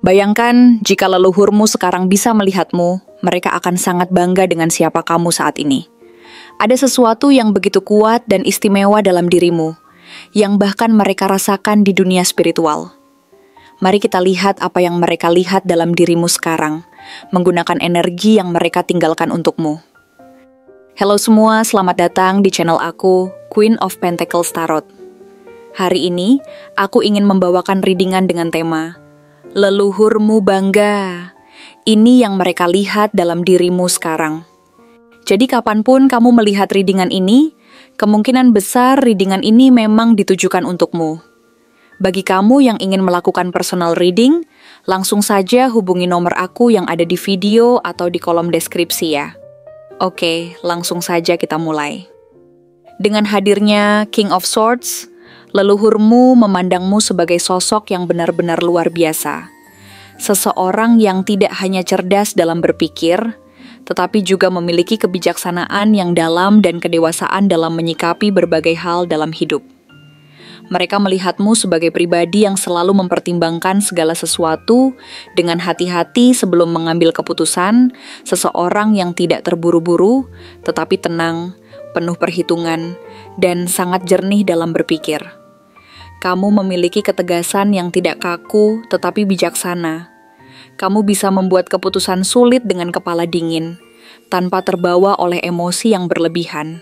Bayangkan jika leluhurmu sekarang bisa melihatmu, mereka akan sangat bangga dengan siapa kamu saat ini. Ada sesuatu yang begitu kuat dan istimewa dalam dirimu, yang bahkan mereka rasakan di dunia spiritual. Mari kita lihat apa yang mereka lihat dalam dirimu sekarang, menggunakan energi yang mereka tinggalkan untukmu. Halo semua, selamat datang di channel aku, Queen of Pentacles Tarot. Hari ini, aku ingin membawakan readingan dengan tema Leluhurmu bangga. Ini yang mereka lihat dalam dirimu sekarang. Jadi kapanpun kamu melihat readingan ini, kemungkinan besar readingan ini memang ditujukan untukmu. Bagi kamu yang ingin melakukan personal reading, langsung saja hubungi nomor aku yang ada di video atau di kolom deskripsi ya. Oke, langsung saja kita mulai. Dengan hadirnya King of Swords, leluhurmu memandangmu sebagai sosok yang benar-benar luar biasa. Seseorang yang tidak hanya cerdas dalam berpikir, tetapi juga memiliki kebijaksanaan yang dalam dan kedewasaan dalam menyikapi berbagai hal dalam hidup. Mereka melihatmu sebagai pribadi yang selalu mempertimbangkan segala sesuatu dengan hati-hati sebelum mengambil keputusan, seseorang yang tidak terburu-buru, tetapi tenang, penuh perhitungan, dan sangat jernih dalam berpikir. Kamu memiliki ketegasan yang tidak kaku, tetapi bijaksana. Kamu bisa membuat keputusan sulit dengan kepala dingin, tanpa terbawa oleh emosi yang berlebihan.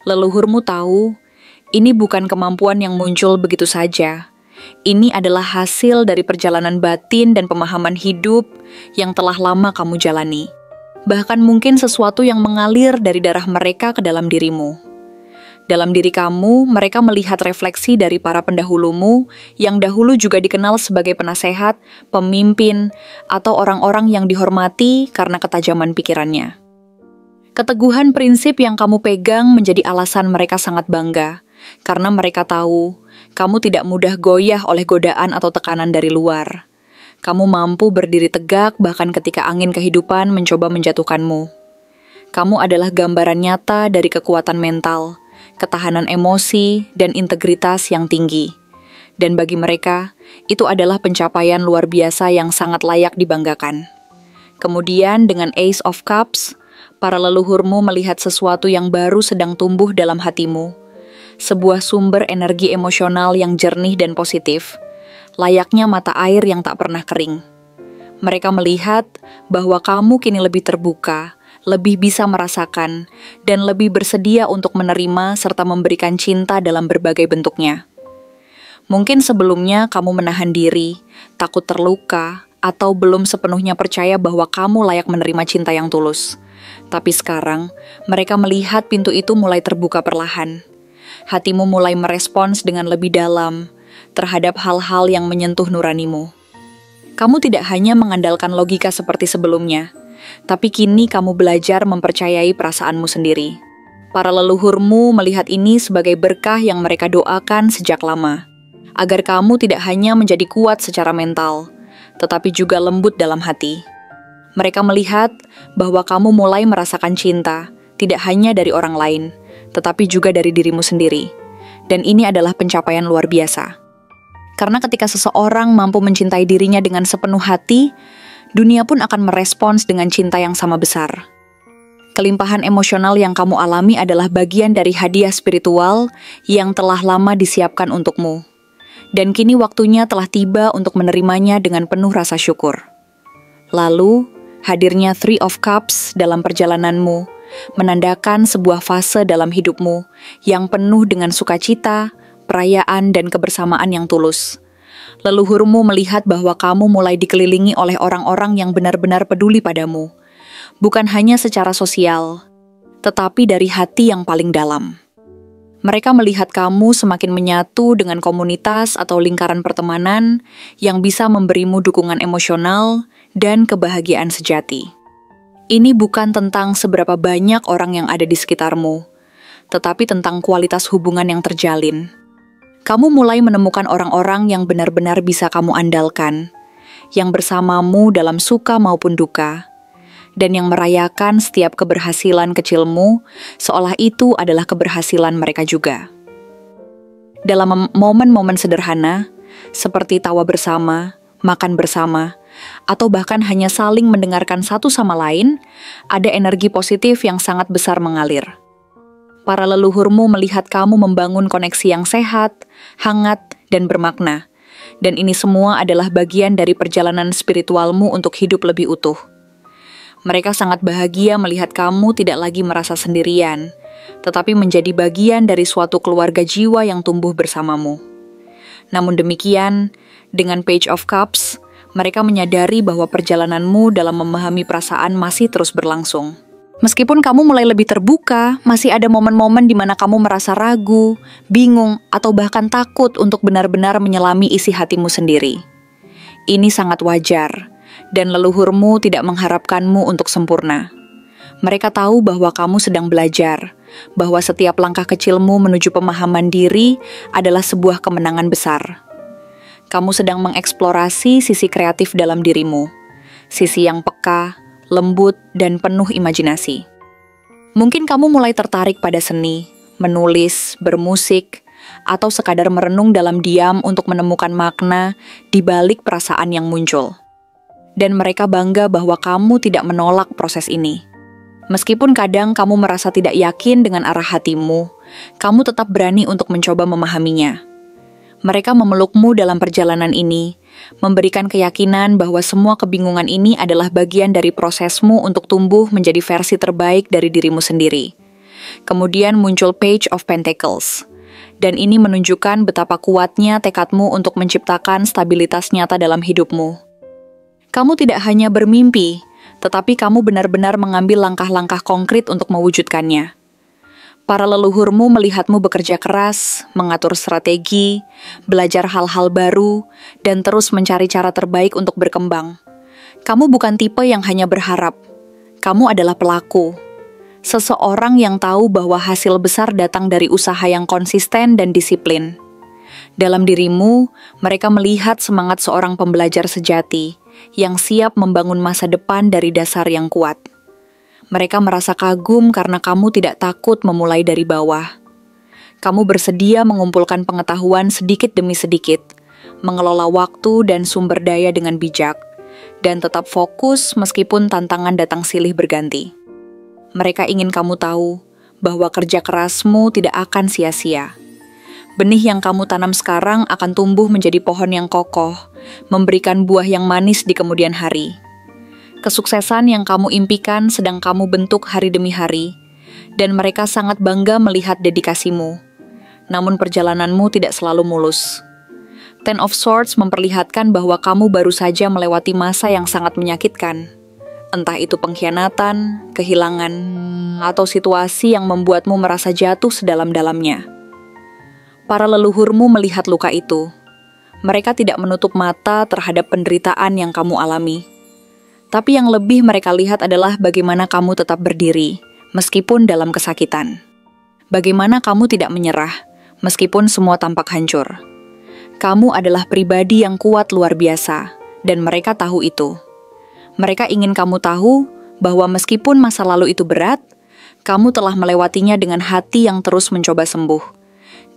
Leluhurmu tahu, ini bukan kemampuan yang muncul begitu saja. Ini adalah hasil dari perjalanan batin dan pemahaman hidup yang telah lama kamu jalani. Bahkan mungkin sesuatu yang mengalir dari darah mereka ke dalam dirimu. Dalam diri kamu, mereka melihat refleksi dari para pendahulumu yang dahulu juga dikenal sebagai penasehat, pemimpin, atau orang-orang yang dihormati karena ketajaman pikirannya. Keteguhan prinsip yang kamu pegang menjadi alasan mereka sangat bangga. Karena mereka tahu, kamu tidak mudah goyah oleh godaan atau tekanan dari luar. Kamu mampu berdiri tegak bahkan ketika angin kehidupan mencoba menjatuhkanmu. Kamu adalah gambaran nyata dari kekuatan mental, ketahanan emosi, dan integritas yang tinggi. Dan bagi mereka, itu adalah pencapaian luar biasa yang sangat layak dibanggakan. Kemudian dengan Ace of Cups, para leluhurmu melihat sesuatu yang baru sedang tumbuh dalam hatimu. Sebuah sumber energi emosional yang jernih dan positif, layaknya mata air yang tak pernah kering. Mereka melihat bahwa kamu kini lebih terbuka, lebih bisa merasakan, dan lebih bersedia untuk menerima serta memberikan cinta dalam berbagai bentuknya. Mungkin sebelumnya kamu menahan diri, takut terluka, atau belum sepenuhnya percaya bahwa kamu layak menerima cinta yang tulus. Tapi sekarang, mereka melihat pintu itu mulai terbuka perlahan. Hatimu mulai merespons dengan lebih dalam terhadap hal-hal yang menyentuh nuranimu. Kamu tidak hanya mengandalkan logika seperti sebelumnya, tapi kini kamu belajar mempercayai perasaanmu sendiri. Para leluhurmu melihat ini sebagai berkah yang mereka doakan sejak lama, agar kamu tidak hanya menjadi kuat secara mental, tetapi juga lembut dalam hati. Mereka melihat bahwa kamu mulai merasakan cinta, tidak hanya dari orang lain, tetapi juga dari dirimu sendiri. Dan ini adalah pencapaian luar biasa. Karena ketika seseorang mampu mencintai dirinya dengan sepenuh hati, dunia pun akan merespons dengan cinta yang sama besar. Kelimpahan emosional yang kamu alami adalah bagian dari hadiah spiritual yang telah lama disiapkan untukmu. Dan kini waktunya telah tiba untuk menerimanya dengan penuh rasa syukur. Lalu, hadirnya Three of Cups dalam perjalananmu menandakan sebuah fase dalam hidupmu yang penuh dengan sukacita, perayaan, dan kebersamaan yang tulus. Leluhurmu melihat bahwa kamu mulai dikelilingi oleh orang-orang yang benar-benar peduli padamu, bukan hanya secara sosial, tetapi dari hati yang paling dalam. Mereka melihat kamu semakin menyatu dengan komunitas atau lingkaran pertemanan yang bisa memberimu dukungan emosional dan kebahagiaan sejati. Ini bukan tentang seberapa banyak orang yang ada di sekitarmu, tetapi tentang kualitas hubungan yang terjalin. Kamu mulai menemukan orang-orang yang benar-benar bisa kamu andalkan, yang bersamamu dalam suka maupun duka, dan yang merayakan setiap keberhasilan kecilmu, seolah itu adalah keberhasilan mereka juga. Dalam momen-momen sederhana, seperti tawa bersama, makan bersama, atau bahkan hanya saling mendengarkan satu sama lain, ada energi positif yang sangat besar mengalir. Para leluhurmu melihat kamu membangun koneksi yang sehat, hangat, dan bermakna. Dan ini semua adalah bagian dari perjalanan spiritualmu untuk hidup lebih utuh. Mereka sangat bahagia melihat kamu tidak lagi merasa sendirian, tetapi menjadi bagian dari suatu keluarga jiwa yang tumbuh bersamamu. Namun demikian, dengan Page of Cups, mereka menyadari bahwa perjalananmu dalam memahami perasaan masih terus berlangsung. Meskipun kamu mulai lebih terbuka, masih ada momen-momen di mana kamu merasa ragu, bingung, atau bahkan takut untuk benar-benar menyelami isi hatimu sendiri. Ini sangat wajar, dan leluhurmu tidak mengharapkanmu untuk sempurna. Mereka tahu bahwa kamu sedang belajar, bahwa setiap langkah kecilmu menuju pemahaman diri adalah sebuah kemenangan besar. Kamu sedang mengeksplorasi sisi kreatif dalam dirimu, sisi yang peka, lembut, dan penuh imajinasi. Mungkin kamu mulai tertarik pada seni, menulis, bermusik, atau sekadar merenung dalam diam untuk menemukan makna di balik perasaan yang muncul. Dan mereka bangga bahwa kamu tidak menolak proses ini. Meskipun kadang kamu merasa tidak yakin dengan arah hatimu, kamu tetap berani untuk mencoba memahaminya. Mereka memelukmu dalam perjalanan ini, memberikan keyakinan bahwa semua kebingungan ini adalah bagian dari prosesmu untuk tumbuh menjadi versi terbaik dari dirimu sendiri. Kemudian muncul Page of Pentacles, dan ini menunjukkan betapa kuatnya tekadmu untuk menciptakan stabilitas nyata dalam hidupmu. Kamu tidak hanya bermimpi, tetapi kamu benar-benar mengambil langkah-langkah konkret untuk mewujudkannya. Para leluhurmu melihatmu bekerja keras, mengatur strategi, belajar hal-hal baru, dan terus mencari cara terbaik untuk berkembang. Kamu bukan tipe yang hanya berharap. Kamu adalah pelaku. Seseorang yang tahu bahwa hasil besar datang dari usaha yang konsisten dan disiplin. Dalam dirimu, mereka melihat semangat seorang pembelajar sejati, yang siap membangun masa depan dari dasar yang kuat. Mereka merasa kagum karena kamu tidak takut memulai dari bawah. Kamu bersedia mengumpulkan pengetahuan sedikit demi sedikit, mengelola waktu dan sumber daya dengan bijak, dan tetap fokus meskipun tantangan datang silih berganti. Mereka ingin kamu tahu bahwa kerja kerasmu tidak akan sia-sia. Benih yang kamu tanam sekarang akan tumbuh menjadi pohon yang kokoh, memberikan buah yang manis di kemudian hari. Kesuksesan yang kamu impikan sedang kamu bentuk hari demi hari, dan mereka sangat bangga melihat dedikasimu. Namun perjalananmu tidak selalu mulus. Ten of Swords memperlihatkan bahwa kamu baru saja melewati masa yang sangat menyakitkan. Entah itu pengkhianatan, kehilangan, atau situasi yang membuatmu merasa jatuh sedalam-dalamnya. Para leluhurmu melihat luka itu. Mereka tidak menutup mata terhadap penderitaan yang kamu alami. Tapi yang lebih mereka lihat adalah bagaimana kamu tetap berdiri, meskipun dalam kesakitan. Bagaimana kamu tidak menyerah, meskipun semua tampak hancur. Kamu adalah pribadi yang kuat luar biasa, dan mereka tahu itu. Mereka ingin kamu tahu bahwa meskipun masa lalu itu berat, kamu telah melewatinya dengan hati yang terus mencoba sembuh.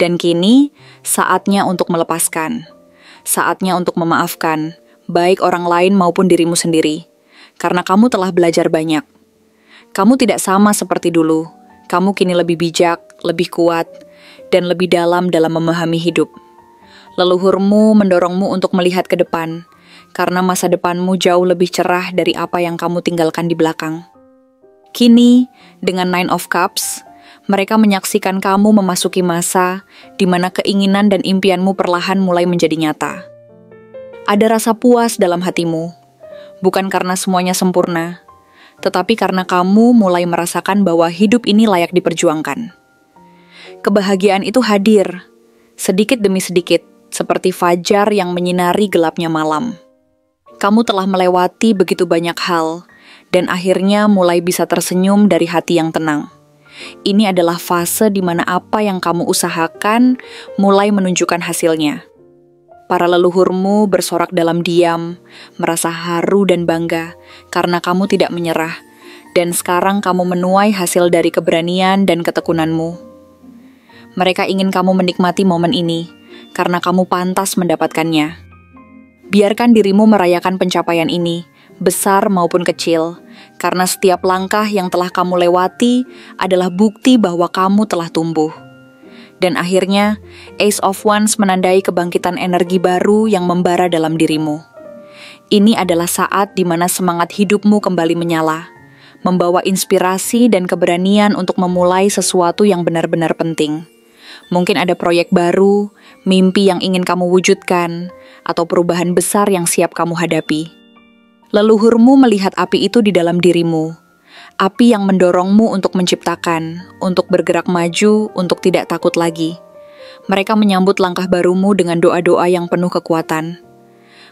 Dan kini, saatnya untuk melepaskan. Saatnya untuk memaafkan, baik orang lain maupun dirimu sendiri. Karena kamu telah belajar banyak. Kamu tidak sama seperti dulu. Kamu kini lebih bijak, lebih kuat, dan lebih dalam memahami hidup. Leluhurmu mendorongmu untuk melihat ke depan, karena masa depanmu jauh lebih cerah dari apa yang kamu tinggalkan di belakang. Kini, dengan Nine of Cups, mereka menyaksikan kamu memasuki masa di mana keinginan dan impianmu perlahan mulai menjadi nyata. Ada rasa puas dalam hatimu. Bukan karena semuanya sempurna, tetapi karena kamu mulai merasakan bahwa hidup ini layak diperjuangkan. Kebahagiaan itu hadir, sedikit demi sedikit, seperti fajar yang menyinari gelapnya malam. Kamu telah melewati begitu banyak hal, dan akhirnya mulai bisa tersenyum dari hati yang tenang. Ini adalah fase di mana apa yang kamu usahakan mulai menunjukkan hasilnya. Para leluhurmu bersorak dalam diam, merasa haru dan bangga karena kamu tidak menyerah, dan sekarang kamu menuai hasil dari keberanian dan ketekunanmu. Mereka ingin kamu menikmati momen ini, karena kamu pantas mendapatkannya. Biarkan dirimu merayakan pencapaian ini, besar maupun kecil, karena setiap langkah yang telah kamu lewati adalah bukti bahwa kamu telah tumbuh. Dan akhirnya, Ace of Wands menandai kebangkitan energi baru yang membara dalam dirimu. Ini adalah saat di mana semangat hidupmu kembali menyala, membawa inspirasi dan keberanian untuk memulai sesuatu yang benar-benar penting. Mungkin ada proyek baru, mimpi yang ingin kamu wujudkan, atau perubahan besar yang siap kamu hadapi. Leluhurmu melihat api itu di dalam dirimu, api yang mendorongmu untuk menciptakan, untuk bergerak maju, untuk tidak takut lagi. Mereka menyambut langkah barumu dengan doa-doa yang penuh kekuatan.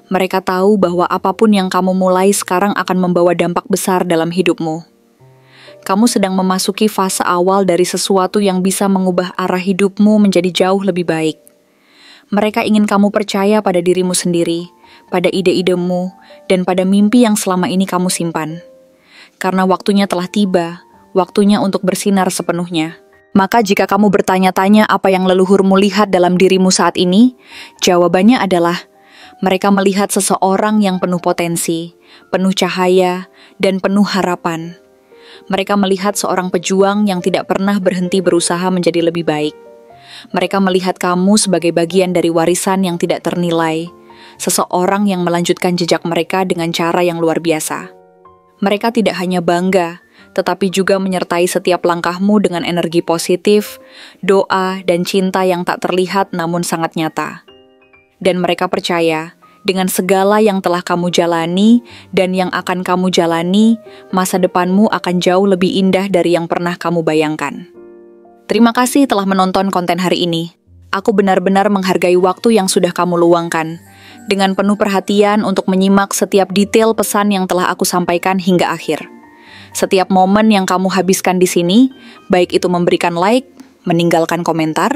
Mereka tahu bahwa apapun yang kamu mulai sekarang akan membawa dampak besar dalam hidupmu. Kamu sedang memasuki fase awal dari sesuatu yang bisa mengubah arah hidupmu menjadi jauh lebih baik. Mereka ingin kamu percaya pada dirimu sendiri, pada ide-idemu, dan pada mimpi yang selama ini kamu simpan. Karena waktunya telah tiba, waktunya untuk bersinar sepenuhnya. Maka jika kamu bertanya-tanya apa yang leluhurmu lihat dalam dirimu saat ini, jawabannya adalah, mereka melihat seseorang yang penuh potensi, penuh cahaya, dan penuh harapan. Mereka melihat seorang pejuang yang tidak pernah berhenti berusaha menjadi lebih baik. Mereka melihat kamu sebagai bagian dari warisan yang tidak ternilai, seseorang yang melanjutkan jejak mereka dengan cara yang luar biasa. Mereka tidak hanya bangga, tetapi juga menyertai setiap langkahmu dengan energi positif, doa, dan cinta yang tak terlihat namun sangat nyata. Dan mereka percaya, dengan segala yang telah kamu jalani dan yang akan kamu jalani, masa depanmu akan jauh lebih indah dari yang pernah kamu bayangkan. Terima kasih telah menonton konten hari ini. Aku benar-benar menghargai waktu yang sudah kamu luangkan, dengan penuh perhatian untuk menyimak setiap detail pesan yang telah aku sampaikan hingga akhir. Setiap momen yang kamu habiskan di sini, baik itu memberikan like, meninggalkan komentar,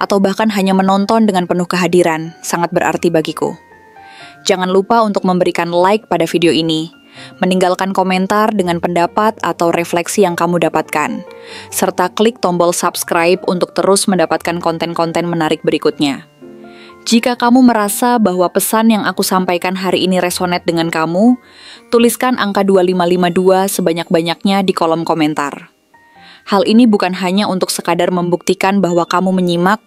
atau bahkan hanya menonton dengan penuh kehadiran, sangat berarti bagiku. Jangan lupa untuk memberikan like pada video ini, meninggalkan komentar dengan pendapat atau refleksi yang kamu dapatkan, serta klik tombol subscribe untuk terus mendapatkan konten-konten menarik berikutnya. Jika kamu merasa bahwa pesan yang aku sampaikan hari ini resonate dengan kamu, tuliskan angka 2552 sebanyak-banyaknya di kolom komentar. Hal ini bukan hanya untuk sekadar membuktikan bahwa kamu menyimak,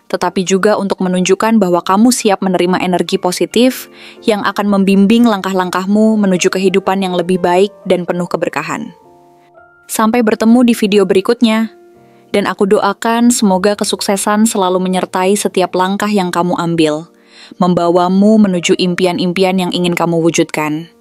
tetapi juga untuk menunjukkan bahwa kamu siap menerima energi positif yang akan membimbing langkah-langkahmu menuju kehidupan yang lebih baik dan penuh keberkahan. Sampai bertemu di video berikutnya, dan aku doakan semoga kesuksesan selalu menyertai setiap langkah yang kamu ambil, membawamu menuju impian-impian yang ingin kamu wujudkan.